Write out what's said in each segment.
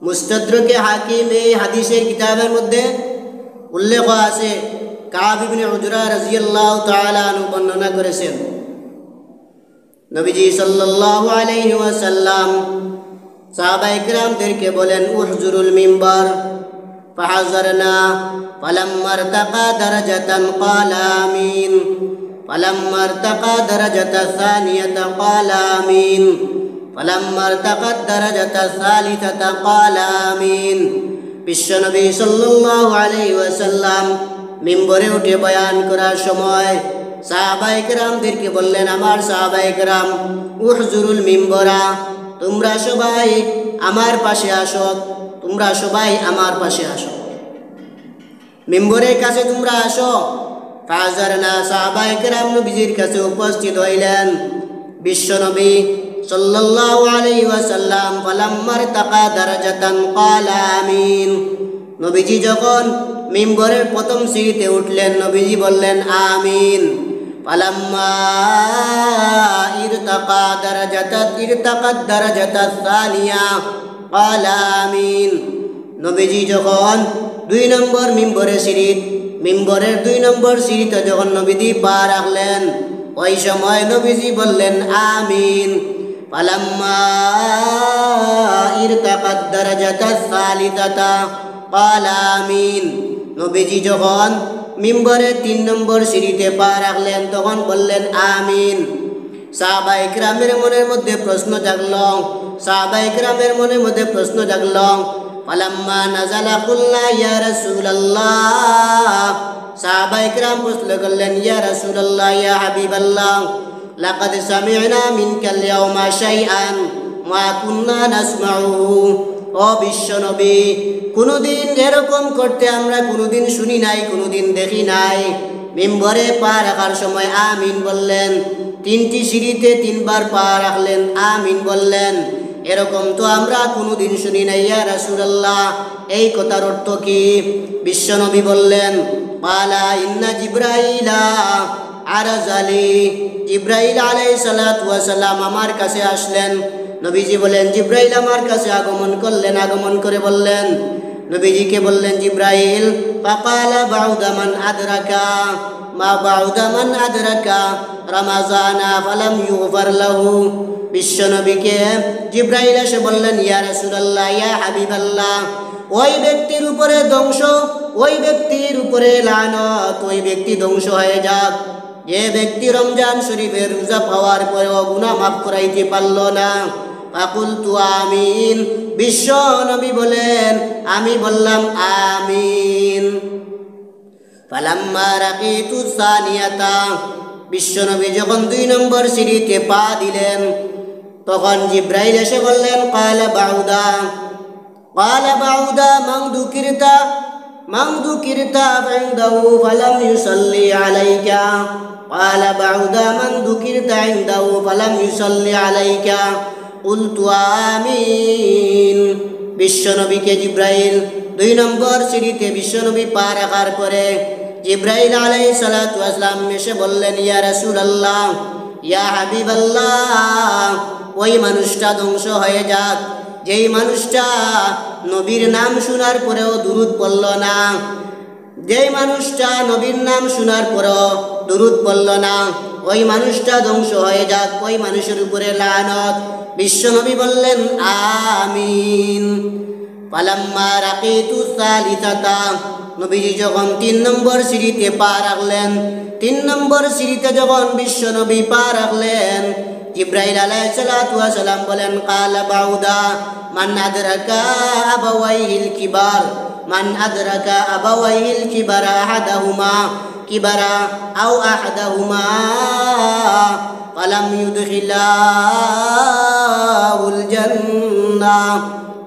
মুস্তাদরাকে হাকিম এই হাদিসের কিতাবের মধ্যে উল্লেখ আছে, কাব ইবনে উজরা রাদিয়াল্লাহু তাআলা আনহু বর্ণনা করেছেন, নবীজি সাল্লাল্লাহু আলাইহি ওয়াসাল্লাম সাহাবায়ে কিরামদেরকে বলেন, উহজুরুল মিম্বার, ফাহাজারনা, ফালাম্মা ইরতাকা দারাজাতান ক্বালা আমিন, ফালাম্মা ইরতাকা দারাজাতা সানিয়াতা ক্বালা আমিন, ফালাম্মা ইরতাকা দারাজাতা সালিসাতা ক্বালা আমিন। বিশ্বনবী সাল্লাল্লাহু আলাইহি ওয়াসাল্লাম মিম্বরে উঠে বয়ান করার সময় সাহাবায়ে কিরামদেরকে বললেন, আমার সাহাবায়ে কিরাম, উহজুরুল মিম্বরা, তোমরা সবাই আমার পাশে আসো, তোমরা সবাই আমার পাশে আসো, মিম্বরের কাছে তোমরা আসো। ফাজারনা, সাহাবায়ে কিরাম নবীজির কাছে উপস্থিত হইলেন। বিশ্বনবী সাল্লাল্লাহু আলাইহি ওয়াসাল্লাম ফালাম্মা ইরতাকা দারাজাতান ক্বালা আমিন, নবীজি যখন মিম্বরের প্রথম সিঁড়িতে উঠলেন, নবীজি বললেন আমিন। ফালাম্মা ইরতাকাত দারাজাতাস সানিয়া ক্বালা আমিন, নবীজি যখন 2 নম্বর মিম্বরের 2 নম্বর সিঁড়িতে যখন নবীজি পা রাখলেন, ওই সময় নবীজি বললেন আমিন। ফালাম্মা ইরতাকাত দারাজাতাস সালিসাতা ক্বালা আমিন, নবীজি যখন মিম্বরের 3 নম্বর সিঁড়িতে পা রাখলেন, তখন বললেন আমিন। সাহাবায়ে কিরামের মনের মধ্যে প্রশ্ন জাগলো, ফালাম্মা নাযালা কুল্লা ইয়া রাসূলুল্লাহ, সাহাবায়ে কিরাম প্রশ্ন করলেন, ইয়া রাসূলুল্লাহ, ইয়া হাবিবাল্লাহ, লাকাদ সামি'না মিনকাল ইয়াওমা শাইআন মা কুন্না নাসমাউহু, ও বিশ্বনবী, কোনদিন এরকম করতে আমরা কোনদিন শুনি নাই, কোনদিন দেখি নাই। মিম্বরে পা রাখার সময় আমিন বললেন, 3টি সিঁড়িতে 3 বার পা রাখলেন, আমিন বললেন, এরকম তো আমরা কোনদিন শুনি নাই ইয়া রাসূলুল্লাহ, এই কথার অর্থ কি? বিশ্বনবী বললেন, ক্বালা ইন্না জিবরাইলা আরাজালি, জিবরাইল আলাইহিস সালাতু ওয়াস সালাম আমার কাছে আসলেন। নবীজি বলেন, জিবরাইল আমার কাছে আগমন করে বললেন, নবীজিকে বললেন জিবরাইল, ফাকালা বাউদা মান আদরাকা রমাজানা ফালাম ইউগফার লাহু, বিশ্বনবীকে জিবরাইল এসে বললেন, ইয়া রাসূলুল্লাহ, ইয়া হাবিবাল্লাহ, ওই ব্যক্তির উপরে ধ্বংস, ওই ব্যক্তির উপরে লানত, ওই ব্যক্তি ধ্বংস হয়ে যাক যে ব্যক্তি রমজান শরীফের রোজা পাওয়ার পরেও গুনাহ মাফ করাইতে পারল না। ফাকুলতু আমিন, বিশ্ব নবী বলেন, আমি বললাম আমিন। ফালাম্মা রাকিতু সানিয়াতা, বিশ্ব নবী যখন 2 নম্বর সিঁড়িতে পা দিলেন, তখন জিবরাইল এসে বললেন, ক্বালা বাউদা মান যুকিরতা ইনদাহু ফালাম ইউসাল্লি আলাইকা, ক্বালা বাউদা মান যুকিরতা ইনদাহু ফালাম ইউসাল্লি আলাইকা, কুলতু আমিন। বিশ্বনবীকে জিবরাইল 2 নম্বর সিঁড়িতে বিশ্বনবী পা রাখার পরে জিবরাইল আলাইহিস সালাতু ওয়াস সালাম এসে বললেন, ইয়া রাসূলুল্লাহ, ইয়া হাবিবাল্লাহ, ওই মানুষটা ধ্বংস হয়ে যাক যেই মানুষটা নবীর নাম শোনার পরেও দুরূদ পড়ল না, যেই মানুষটা নবীর নাম শোনার পরেও দুরূদ পড়ল না, ওই মানুষটা ধ্বংস হয়ে যাক, ওই মানুষের উপরে লানত। বিশ্বনবী বললেন আমিন। ফালাম্মা রাকিতু সালিসাতা, নবীজি যখন 3 নম্বর সিঁড়িতে পা রাখলেন, 3 নম্বর সিঁড়িতে যখন বিশ্বনবী পা রাখলেন, জিবরাইল আলাইহিস সালাতু ওয়াস সালাম বলেন, ক্বালা বাউদা মান আদরাকা আবাওয়াইহিল কিবার, আহাদাহুমা ফালাম ইউদখিলাহুল জান্নাহ।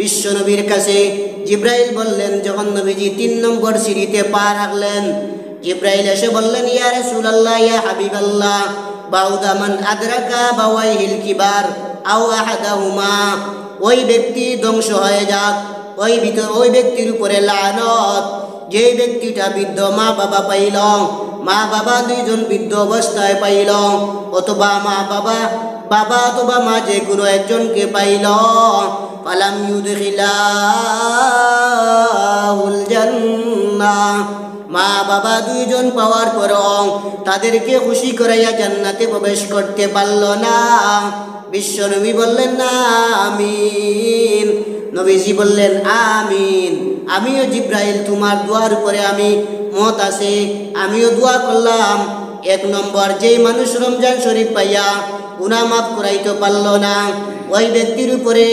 বিশ্বনবীর কাছে জিবরাইল বললেন, যখন নবীজি 3 নম্বর সিঁড়িতে পা রাখলেন, জিবরাইল এসে বললেন, ইয়া রাসূলুল্লাহ, ইয়া হাবিবাল্লাহ, বাউদা মান আদরাকা বাওয়াইহিল কিবার আও আহাদাহুমা, ওই ব্যক্তি ধ্বংস হয়ে যাক, ওই ব্যক্তির উপরে লানত যে ব্যক্তিটা বৃদ্ধ মা বাবা পাইল, মা বাবা 2 জন বৃদ্ধ অবস্থায় পাইল, অথবা মা বাবা বাবা অথবা মা যে কোনো একজনকে পাইল, ফালাম ইউদখিলাহুল জান্নাহ, মা বাবা দুইজন পাওয়ার পরও তাদেরকে খুশি করাইয়া জান্নাতে প্রবেশ করতে পারল না। বিশ্বনবী বললেন না আমিন। নবীজি বললেন আমিন। আমিও জিব্রাইল তোমার দোয়ার উপরে আমি মত আছে, আমিও দোয়া করলাম। এক নম্বর, যেই মানুষ রমজান শরীফ পাইয়া গুনাহ মাফ করাইতে পারল না, ওই ব্যক্তির উপরে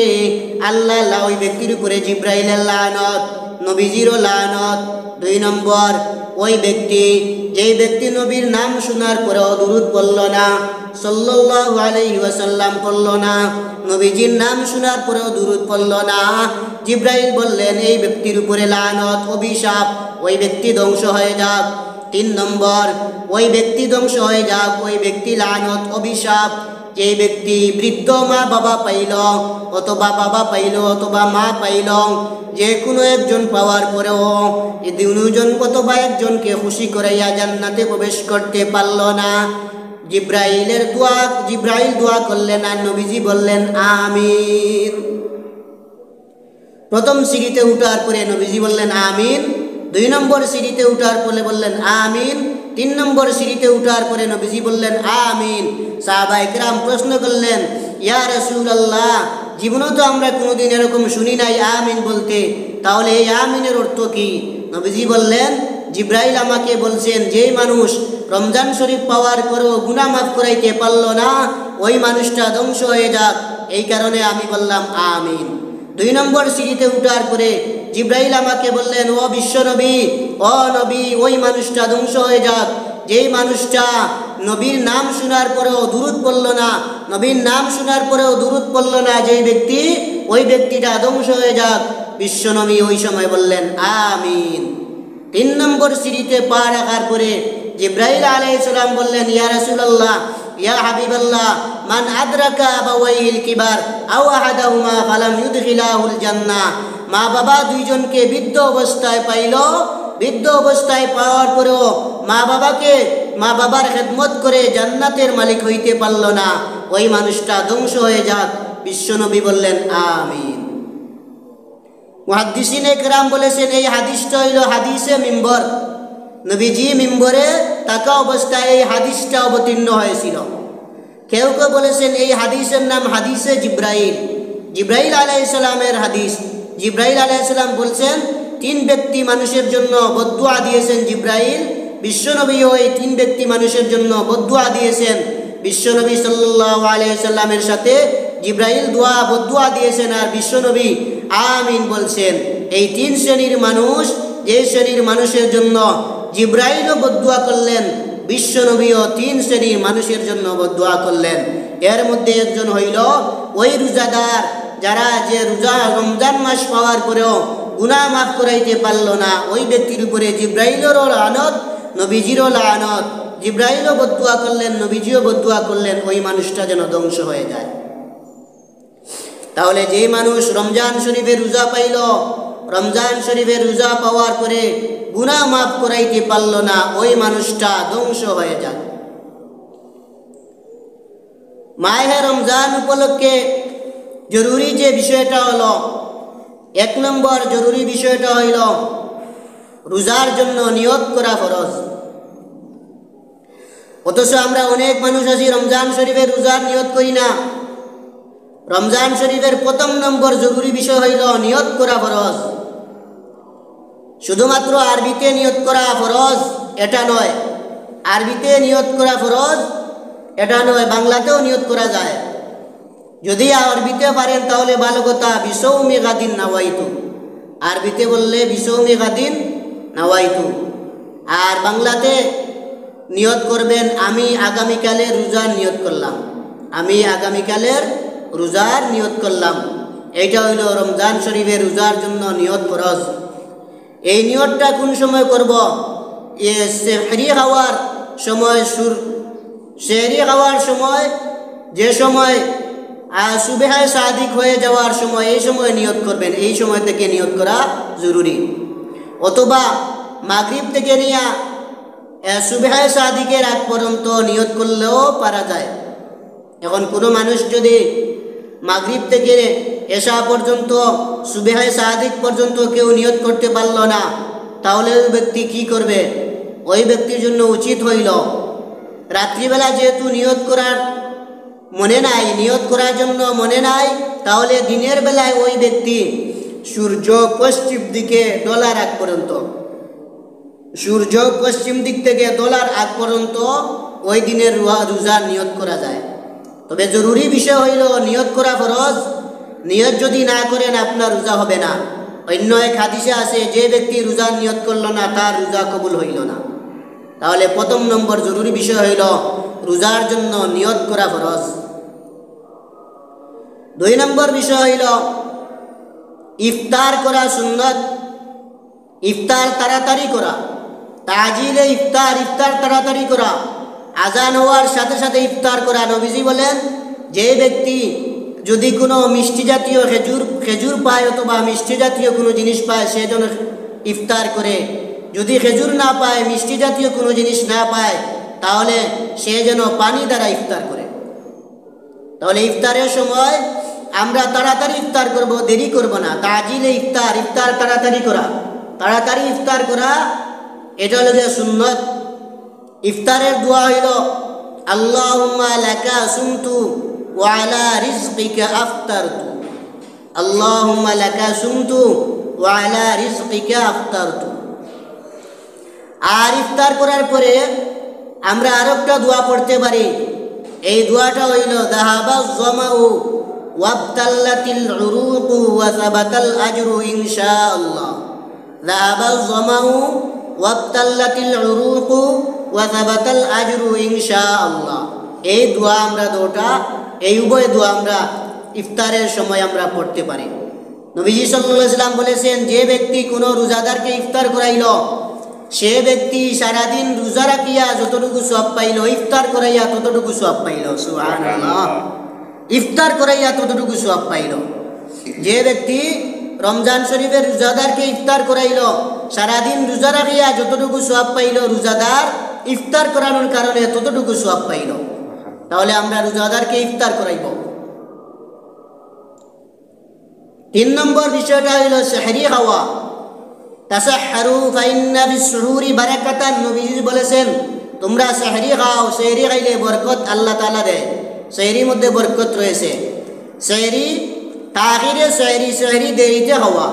আল্লাহ ওই ব্যক্তির উপরে জিব্রাইলের লানত, নবীজিরও লানত। দুই নম্বর, ওই ব্যক্তি যেই ব্যক্তি নবীর নাম শোনার পরেও দুরূদ পড়ল না, সাল্লাল্লাহু আলাইহি ওয়াসাল্লাম পড়ল না, নবীজির নাম শোনার পরেও দুরূদ পড়ল না, জিব্রাইল বললেন এই ব্যক্তির উপরে লানত, অভিশাপ, ওই ব্যক্তি ধ্বংস হয়ে যাক। তিন নম্বর, ওই ব্যক্তি ধ্বংস হয়ে যাক, ওই ব্যক্তি লানত, অভিশাপ, যে ব্যক্তি বৃদ্ধ মা বাবা পাইল অথবা বাবা পাইল অথবা মা পাইল, যে কোনো একজন পাওয়ার পরেও এই দুজন অথবা একজনকে খুশি করাইয়া জান্নাতে প্রবেশ করতে পারল না। জিব্রাইল দোয়া করলেন আর নবীজি বললেন আমিন। প্রথম সিঁড়িতে উঠার পরে নবীজি বললেন আমিন, দুই নম্বর সিঁড়িতে উঠার পরে বললেন আমিন, তিন নম্বর সিঁড়িতে উঠার পরে নবীজি বললেন আমিন। সাহাবায়ে কেরাম প্রশ্ন করলেন, ইয়া রাসূলুল্লাহ, জীবনে তো আমরা কোনোদিন এরকম শুনি নাই আমিন বলতে, তাহলে এই আমিনের অর্থ কি? নবীজি বললেন, জিব্রাইল আমাকে বলছেন যেই মানুষ রমজান শরীফ পাওয়ার পরেও গুনাহ মাফ করাইতে পারল না, ওই মানুষটা ধ্বংস হয়ে যাক, এই কারণে আমি বললাম আমিন। দুই নম্বর সিঁড়িতে উঠার পরে জিব্রাইল আমাকে বললেন, ও বিশ্বনবী, ও নবী, ওই মানুষটা ধ্বংস হয়ে যাক, যেই মানুষটা নবীর নাম শোনার পরেও দুরূদ পড়ল না, নবীর নাম শোনার পরেও দুরূদ পড়ল না, যেই ব্যক্তি, ওই ব্যক্তিটা ধ্বংস হয়ে যাক। বিশ্বনবী ওই সময় বললেন আমিন। তিন নম্বর সিঁড়িতে পা রাখার পরে জিব্রাইল আলাইহিস সালাম বললেন, ইয়া রাসূলুল্লাহ, ইয়া হাবিবাল্লাহ, মান আদরাকা আবাওয়াইল কিবার আও আহাদাহুমা ফালাম ইউদখিলাহুল জান্নাহ, মা বাবা দুইজনকে বৃদ্ধ অবস্থায় পাইল, বৃদ্ধ অবস্থায় পাওয়ার পরেও মা বাবার খেদমত করে জান্নাতের মালিক হইতে পারল না, ওই মানুষটা ধ্বংস হয়ে যাক। বিশ্বনবী বললেন আমিন। মুহাদ্দিসিনে কেরাম বলেছেন এই হাদিসটা হইল হাদিসে মিম্বর। নবীজি মিম্বরে থাকা অবস্থায় এই হাদিসটা অবতীর্ণ হয়েছিল। কেউ কেউ বলেছেন এই হাদিসের নাম হাদিসে জিব্রাইল, জিব্রাইল আলাইহিস সালামের হাদিস। জিব্রাইল আলাইহিস সালাম বলছেন তিন ব্যক্তি মানুষের জন্য বদদুয়া দিয়েছেন জিব্রাইল, বিশ্বনবীও এই তিন ব্যক্তি মানুষের জন্য বদদুয়া দিয়েছেন। বিশ্বনবী সাল্লাল্লাহু আলাইহি সাল্লামের সাথে জিব্রাইল বদদুয়া দিয়েছেন আর বিশ্বনবী আমিন বলছেন। এই তিন শ্রেণীর মানুষ, যে শ্রেণীর মানুষের জন্য জিব্রাইলও বদদুয়া করলেন, বিশ্বনবীও তিন শ্রেণীর মানুষের জন্য বদদুয়া করলেন। এর মধ্যে একজন হইল ওই রোজাদার যারা যে রমজান মাস পাওয়ার পরেও গুনাহ মাফ করাইতে পারল না, ওই ব্যক্তির উপরে জিব্রাইলেরও লানত, নবীজিরও লানত। জিব্রাইলও বদদুয়া করলেন, নবীজিও বদদুয়া করলেন, ওই মানুষটা যেন ধ্বংস হয়ে যায়। তাহলে যে মানুষ রমজান শরীফের রোজা পাইল, রমজান শরীফের রোজা পাওয়ার পরে গুনাহ মাফ করাইতে পারল না, ওই মানুষটা ধ্বংস হয়ে যায়। মাহে রমজান উপলক্ষে জরুরি যে বিষয়টা হলো, এক নম্বর জরুরি বিষয়টা হইল রোজার জন্য নিয়ত করা ফরজ। অথচ আমরা অনেক মানুষ আছি রমজান শরীফের রোজার নিয়ত করি না। রমজান শরীফের প্রথম নম্বর জরুরি বিষয় হইল নিয়ত করা ফরজ। শুধুমাত্র আরবিতে নিয়ত করা ফরজ এটা নয়, আরবিতে নিয়ত করা ফরজ এটা নয়, বাংলাতেও নিয়ত করা যায়। যদি আরবিতে পারেন তাহলে ভালো কথা, বিসৌমি গাদিন নাওয়াইতু, আরবিতে বললে বিসৌমি গাদিন নাওয়াইতু। আর বাংলাতে নিয়ত করবেন আমি আগামীকালের রোজার নিয়ত করলাম, আমি আগামীকালের রোজার নিয়ত করলাম। এইটা হইল রমজান শরীফের রোজার জন্য নিয়ত ফরজ। এই নিয়তটা কোন সময় করব? সেহরি খাওয়ার সময়, সেহরি খাওয়ার সময়, যে সময় সুবহে সাদিক হয়ে যাওয়ার সময়, এই সময় নিয়ত করবেন, এই সময় থেকে নিয়ত করা জরুরি। অথবা মাগরিব থেকে নিয়ে সুবহে সাদিকের আগ পর্যন্ত নিয়ত করলেও পারা যায়। এখন কোনো মানুষ যদি মাগরিব থেকে এশা পর্যন্ত সুবহে সাদিক পর্যন্ত কেউ নিয়ত করতে পারল না, তাহলে ওই ব্যক্তি কি করবে? ওই ব্যক্তির জন্য উচিত হইল রাত্রিবেলা যেহেতু নিয়ত করার জন্য মনে নাই, তাহলে দিনের বেলায় ওই ব্যক্তি সূর্য পশ্চিম দিকে ডলার আগ পর্যন্ত, সূর্য পশ্চিম দিক থেকে ডলার আগ পর্যন্ত ওই দিনের রোজা নিয়ত করা যায়। তবে জরুরি বিষয় হইল নিয়ত করা ফরজ। নিয়ত যদি না করেন আপনার রোজা হবে না। অন্য এক হাদিসে আছে, যে ব্যক্তি রোজার নিয়ত করল না তার রোজা কবুল হইল না। তাহলে প্রথম নম্বর জরুরি বিষয় হইল রোজার জন্য নিয়ত করা ফরজ। 2 নম্বর বিষয় হইল ইফতার করা সুন্নত। ইফতার তাড়াতাড়ি করা, তাজিলে ইফতার তাড়াতাড়ি করা, আজান হওয়ার সাথে সাথে ইফতার করা। নবীজি বলেন, যে ব্যক্তি যদি কোনো মিষ্টি জাতীয় খেজুর পায় অথবা মিষ্টি জাতীয় কোনো জিনিস পায় সে যেন ইফতার করে। যদি খেজুর না পায়, মিষ্টি জাতীয় কোনো জিনিস না পায়, তাহলে সে যেন পানি দ্বারা ইফতার করে। তাহলে ইফতারের সময় আমরা তাড়াতাড়ি ইফতার করব, দেরি করব না। তাজিলে ইফতার তাড়াতাড়ি করা, তাড়াতাড়ি ইফতার করা, এটা হলো সুন্নত। ইফতারের দোয়া হইল আল্লাহুম্মা লাকা সুমতু ওয়া আলা রিজকিকা আফতারতু, আল্লাহুম্মা লাকা সুমতু ওয়া আলা রিজকিকা আফতারতু। আর ইফতার করার পরে আমরা আরেকটা দোয়া পড়তে পারি। এই দোয়াটা হইল যাহাবাজ জামাউ ওয়াবতাল্লাতিল উরুকু ওয়া সাবাতাল আজরু ইনশাআল্লাহ। যাহাবাজ জামাউ ওয়াবতাল্লাতিল উরুকু ওয়া সাবাতাল আজরু ইনশাআল্লাহ। এই দোয়া আমরা এই উভয় দোয়া আমরা ইফতারের সময় আমরা পড়তে পারি। নবীজি সাল্লাল্লাহু আলাইহি ওয়াসাল্লাম বলেছেন, যে ব্যক্তি কোনো রোজাদারকে ইফতার করাইল, সে ব্যক্তি সারাদিন রোজা রাখিয়া যতটুকু সওয়াব পাইল, ইফতার করাইয়া ততটুকু সওয়াব পাইল। সুবহানাল্লাহ, ইফতার করাইয়া ততটুকু সওয়াব পাইল। যে ব্যক্তি রমজান শরীফের রোজাদারকে ইফতার করাইল, সারাদিন রোজা রাখিয়া যতটুকু সওয়াব পাইল, রোজাদার ইফতার করানোর কারণে ততটুকু সওয়াব পাইল। তাহলে আমরা রোজাদারকে ইফতার করাইব। 3 নম্বর বিষয়টা হইল সেহরি খাওয়া। তাসাহহারু ফাইন্না বিসহুরি বারাকাতান। নবীজি বলেছেন, তোমরা সেহরি খাও, সেহরি খাইলে বরকত আল্লাহ তাআলা দেয়। সেহরির মধ্যে বরকত রয়েছে। সেহরি তাখিরে সেহরি দেরিতে খাওয়া,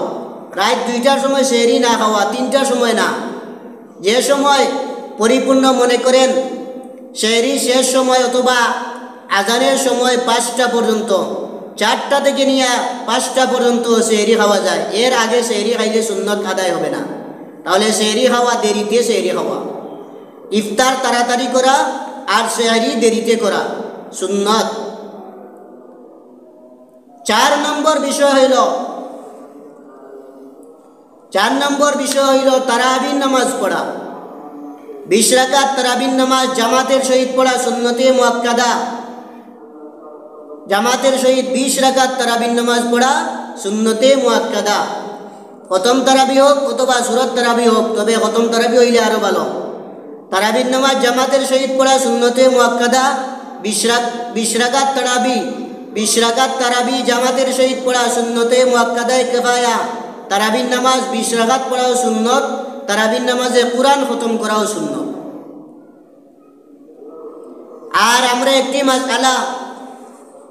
রাত 2টার সময় সেহরি না খাওয়া, 3টার সময় না। যে সময় পরিপূর্ণ মনে করেন সেহরি শেষ সময় অথবা আজানের সময় 5টা পর্যন্ত, 4টা থেকে নিয়ে 5টা পর্যন্ত সেহরি খাওয়া যায়। এর আগে সেহরি খাইলে সুন্নত আদায় হবে না। তাহলে সেহরি খাওয়া, দেরিতে সেহরি খাওয়া। ইফতার তাড়াতাড়ি করা আর সেহরি দেরিতে করা সুন্নত। 4 নম্বর বিষয় হইল তারাবির নামাজ পড়া। 20 রাকাত তারাবির নামাজ জামাতের সহিত পড়া সুন্নতে মুআক্কাদা। জামাতের সহিত 20 রাকাত তারাবির নামাজ পড়া সুন্নতে মুআক্কাদা। খতম তারাবি হোক অথবা সূরত তারাবি হোক, তবে খতম তারাবি হইলে আরো ভালো। তারাবির নামাজ জামাতের সহিত পড়া সুন্নতে মুআক্কাদা। 20 রাকাত তারাবি জামাতের সহিত পড়া সুন্নতে মুআক্কাদায়ে কিফায়া। তারাবির নামাজ 20 রাকাত পড়াও সুন্নত। তারাবির নামাজে কুরআন খতম করাও সুন্নত। আর আমরা একটি মাসআলা,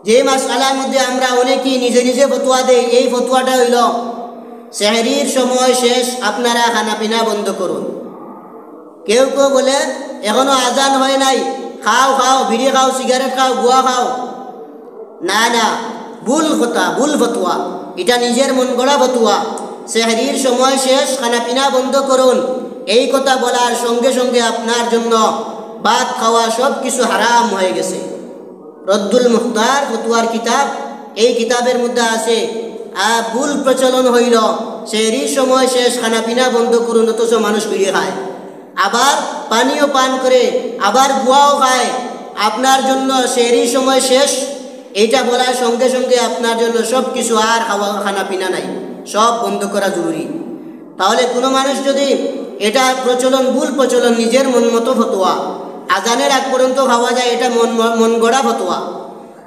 যে মাসআলার মধ্যে আমরা অনেকেই নিজে নিজে ফতোয়া দেই, এই ফতোয়াটা হইল সেহরির সময় শেষ আপনারা খানাপিনা বন্ধ করুন। কেউ কেউ বলে এখনো আজান হয় নাই, খাও, বিড়ি খাও, সিগারেট খাও, গুয়া খাও। না, ভুল ফতোয়া। এটা নিজের মন গড়া ফতোয়া। সেহরির সময় শেষ, খানাপিনা বন্ধ করুন, এই কথা বলার সঙ্গে সঙ্গে আপনার জন্য ভাত খাওয়া সব কিছু হারাম হয়ে গেছে। রদ্দুল মুখতার ফতোয়ার কিতাব, এই কিতাবের মধ্যে আছে ভুল প্রচলন হইল সেহরির সময় শেষ, খানাপিনা বন্ধ করুন, অথচ মানুষ বিড়ি খায়, আবার পানীয় পান করে, আবার গুয়াও খায়। আপনার জন্য সেহরির সময় শেষ এইটা বলার সঙ্গে সঙ্গে আপনার জন্য সব কিছু আর খানাপিনা নাই, সব বন্ধ করা জরুরি। তাহলে কোনো মানুষ যদি এটা ভুল প্রচলন, নিজের মন মতো ফতোয়া, আজানের আগ পর্যন্ত খাওয়া যায়, এটা মন গড়া ফতোয়া।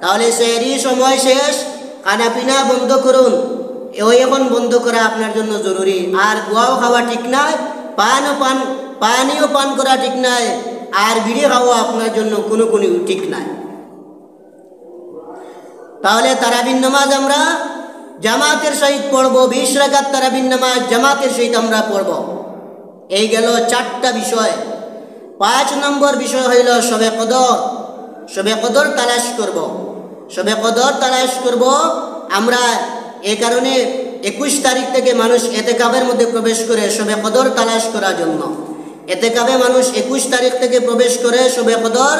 তাহলে সেহরি সময় শেষ, খানাপিনা বন্ধ করুন। ওই এখন বন্ধ করা আপনার জন্য জরুরি। আর গোয়াও খাওয়া ঠিক নয়, পানিও পান করা ঠিক নয়, আর বিড়ি খাওয়া আপনার জন্য কোনো ঠিক নাই। তাহলে তারাবির নামাজ আমরা জামাতের সহিত পড়ব, 20 রাকাত তারাবির নামাজ জামাতের সহিত আমরা পড়ব। এই গেল 4টা বিষয়। 5 নম্বর বিষয় হইল শবে কদর। শবে কদর তালাশ করব। শবে কদর তালাশ করব আমরা। এই কারণে 21 তারিখ থেকে মানুষ এতেকাবের মধ্যে প্রবেশ করে শবে কদর তালাশ করার জন্য। এতেকাবে মানুষ 21 তারিখ থেকে প্রবেশ করে শবে কদর